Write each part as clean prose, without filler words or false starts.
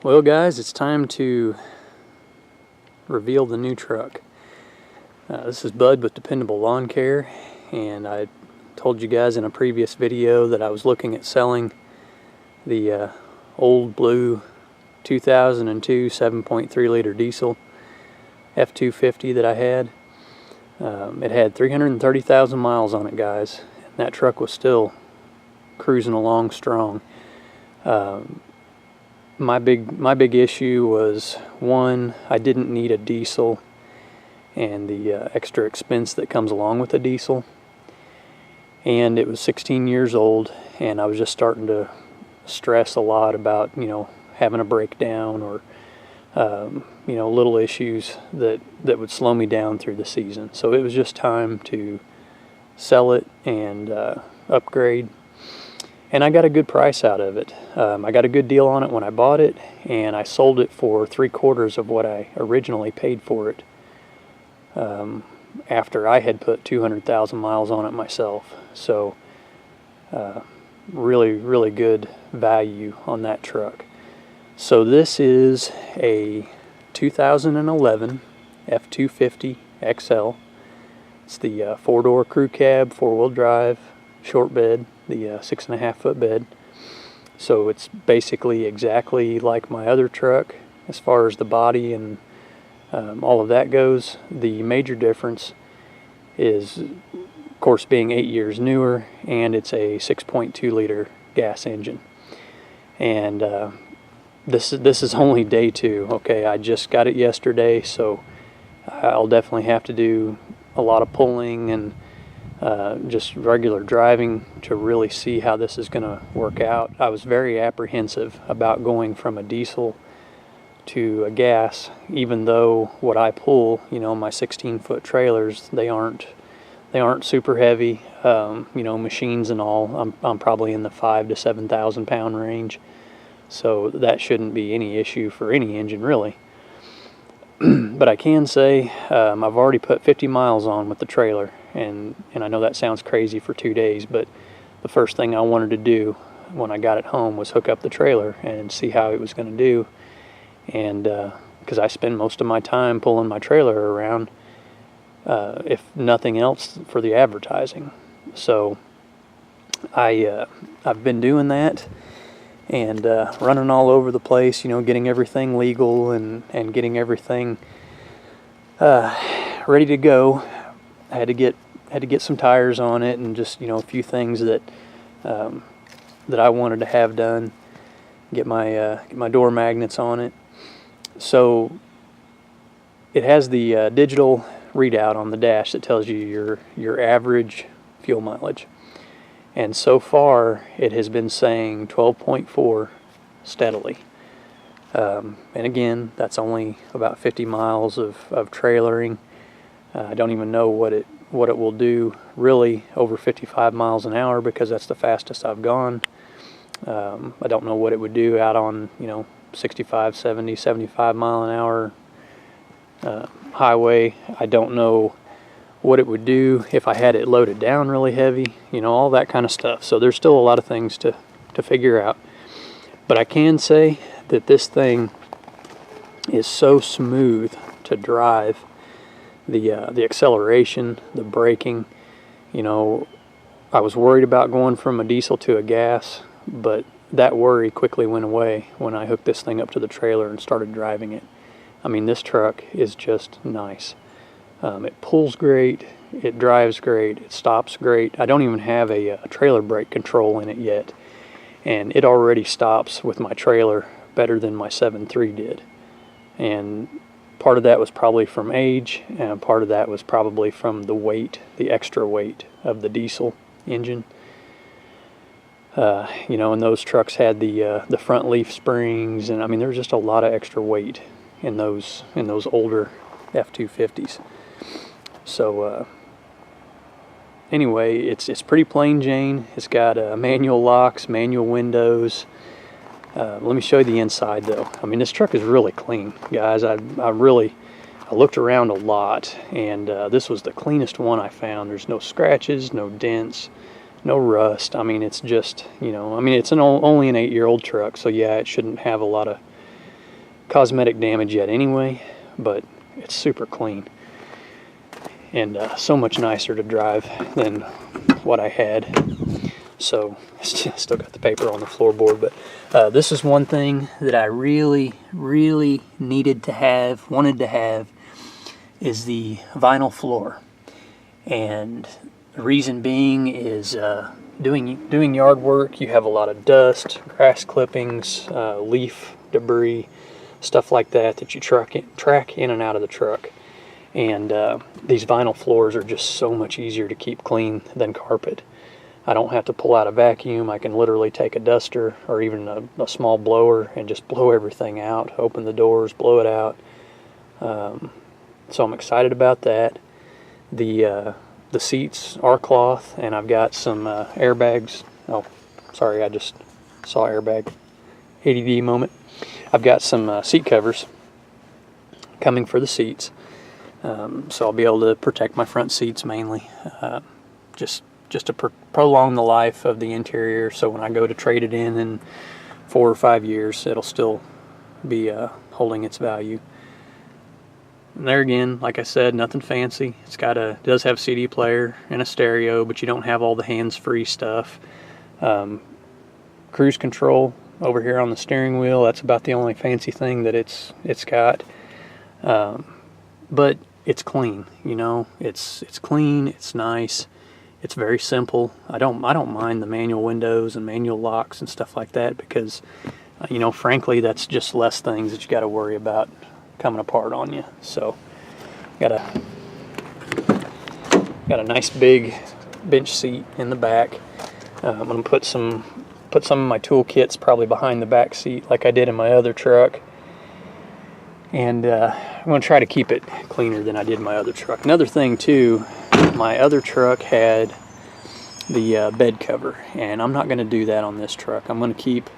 Well guys, it's time to reveal the new truck. This is Bud with Dependable Lawn Care, and I told you guys in a previous video that I was looking at selling the old blue 2002 7.3 liter diesel F250 that I had. It had 330,000 miles on it, guys, and that truck was still cruising along strong. My big issue was, one, I didn't need a diesel and the extra expense that comes along with a diesel, and it was 16 years old, and I was just starting to stress a lot about having a breakdown or little issues that would slow me down through the season. So it was just time to sell it and upgrade. And I got a good price out of it. I got a good deal on it when I bought it, and I sold it for 3/4 of what I originally paid for it, after I had put 200,000 miles on it myself. So really good value on that truck. So this is a 2011 F250 XL. It's the 4-door crew cab, 4-wheel drive, short bed, the 6.5-foot bed. So it's basically exactly like my other truck as far as the body and all of that goes. The major difference is, of course, being 8 years newer, and it's a 6.2 liter gas engine. And this is only day 2. Okay, I just got it yesterday, so I'll definitely have to do a lot of pulling and just regular driving to really see how this is going to work out. I was very apprehensive about going from a diesel to a gas, even though what I pull, my 16-foot trailers, they aren't super heavy. Machines and all, I'm probably in the 5,000 to 7,000 pound range, so that shouldn't be any issue for any engine really. But I can say I've already put 50 miles on with the trailer, and I know that sounds crazy for 2 days, but the first thing I wanted to do when I got it home was hook up the trailer and see how it was going to do. And because I spend most of my time pulling my trailer around, if nothing else, for the advertising. So I've been doing that and running all over the place, getting everything legal and getting everything ready to go. I had to get some tires on it, and just a few things that I wanted to have done. Get my door magnets on it. So it has the digital readout on the dash that tells you your average fuel mileage. And so far, it has been saying 12.4 steadily. And again, that's only about 50 miles of trailering. I don't even know what it will do really over 55 miles an hour, because that's the fastest I've gone. I don't know what it would do out on 65, 70, 75 mile an hour highway. I don't know what it would do if I had it loaded down really heavy, all that kind of stuff. So there's still a lot of things to figure out. But I can say that this thing is so smooth to drive. The acceleration, the braking, I was worried about going from a diesel to a gas, but that worry quickly went away when I hooked this thing up to the trailer and started driving it. I mean, this truck is just nice. It pulls great, it drives great, it stops great. I don't even have a trailer brake control in it yet, and it already stops with my trailer better than my 7.3 did. And part of that was probably from age, and part of that was probably from the weight, the extra weight of the diesel engine. And those trucks had the front leaf springs, and I mean there was just a lot of extra weight in those older F250s. So anyway, it's pretty plain Jane. It's got manual locks, manual windows. Let me show you the inside though. I mean, this truck is really clean, guys. I looked around a lot, and this was the cleanest one I found. There's no scratches, no dents, no rust. I mean, it's just, it's only an 8-year-old truck, so yeah, it shouldn't have a lot of cosmetic damage yet anyway, but it's super clean and so much nicer to drive than what I had. So still got the paper on the floorboard, but this is one thing that I really wanted to have is the vinyl floor. And the reason being is doing yard work, you have a lot of dust, grass clippings, leaf debris, stuff like that you track in and out of the truck. And these vinyl floors are just so much easier to keep clean than carpet. I don't have to pull out a vacuum. I can literally take a duster or even a small blower and just blow everything out, open the doors, blow it out. So I'm excited about that. The seats are cloth, and I've got some airbags. Oh, sorry, I just saw airbag. ADD moment. I've got some seat covers coming for the seats. So I'll be able to protect my front seats mainly. Just to prolong the life of the interior, so when I go to trade it in 4 or 5 years, it'll still be holding its value. And there again, like I said, nothing fancy. It does have CD player and a stereo, but you don't have all the hands-free stuff. Cruise control over here on the steering wheel, that's about the only fancy thing that it's got. But it's clean, you know. It's clean, it's nice. It's very simple. I don't mind the manual windows and manual locks and stuff like that, because you know, frankly, that's just less things that you got to worry about coming apart on you. So got a nice big bench seat in the back. I'm gonna put some of my tool kits probably behind the back seat like I did in my other truck, and I'm gonna try to keep it cleaner than I did in my other truck. Another thing too, my other truck had the bed cover, and I'm not going to do that on this truck. I'm going to keep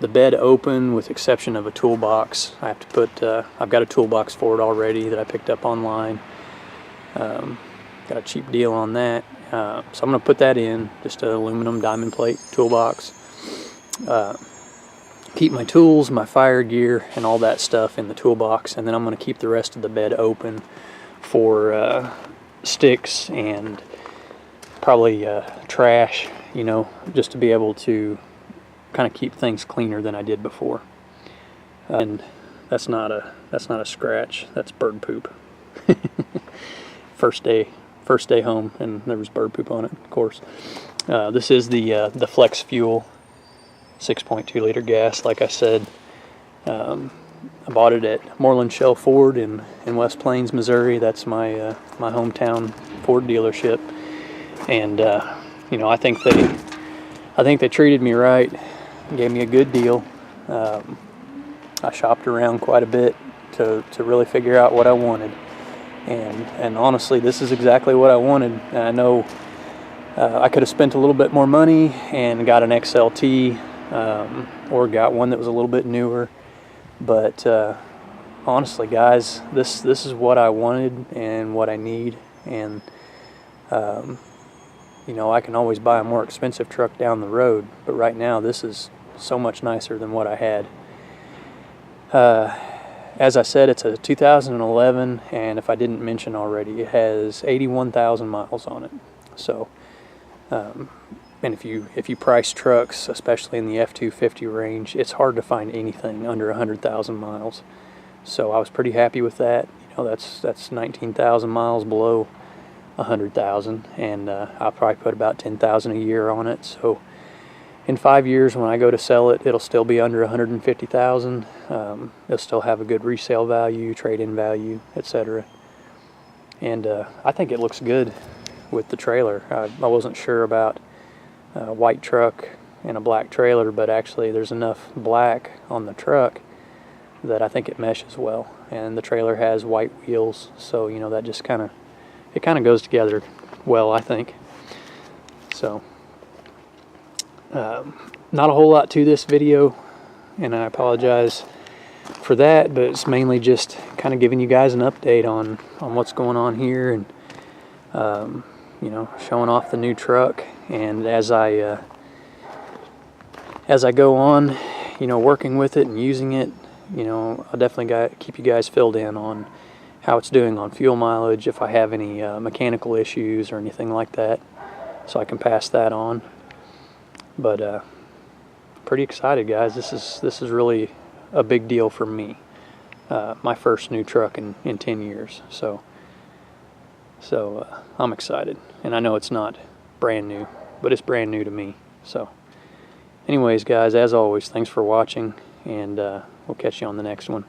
the bed open with exception of a toolbox. I have to put, I've got a toolbox for it already that I picked up online. Got a cheap deal on that. So I'm going to put that in, just an aluminum diamond plate toolbox. Keep my tools, my fire gear, and all that stuff in the toolbox, and then I'm going to keep the rest of the bed open for sticks and probably trash, you know, just to be able to kind of keep things cleaner than I did before. And that's not a scratch, that's bird poop. first day home, and there was bird poop on it, of course. This is the Flex Fuel 6.2 liter gas, like I said. I bought it at Moreland Shell Ford in West Plains, Missouri. That's my my hometown Ford dealership, and you know, I think they treated me right, gave me a good deal. I shopped around quite a bit to really figure out what I wanted, and honestly, this is exactly what I wanted. And I know I could have spent a little bit more money and got an XLT, or got one that was a little bit newer. But honestly, guys, this is what I wanted and what I need, and you know, I can always buy a more expensive truck down the road, but right now this is so much nicer than what I had. As I said, it's a 2011, and if I didn't mention already, it has 81,000 miles on it. So, and if you price trucks, especially in the F-250 range, it's hard to find anything under 100,000 miles. So I was pretty happy with that. You know, that's 19,000 miles below 100,000, and I'll probably put about 10,000 a year on it. So in 5 years, when I go to sell it, it'll still be under 150,000. It'll still have a good resale value, trade-in value, etc. And I think it looks good with the trailer. I wasn't sure about a white truck and a black trailer, but actually there's enough black on the truck that I think it meshes well. And the trailer has white wheels, so you know, that just kind of goes together well, I think. So not a whole lot to this video, and I apologize for that, but it's mainly just kind of giving you guys an update on what's going on here, and you know, showing off the new truck. And as I go on, you know, working with it and using it, you know, I'll definitely keep you guys filled in on how it's doing on fuel mileage, if I have any mechanical issues or anything like that, so I can pass that on. But pretty excited, guys. This is really a big deal for me. My first new truck in 10 years. So I'm excited, and I know it's not brand new, but it's brand new to me. So anyways, guys, as always, thanks for watching, and we'll catch you on the next one.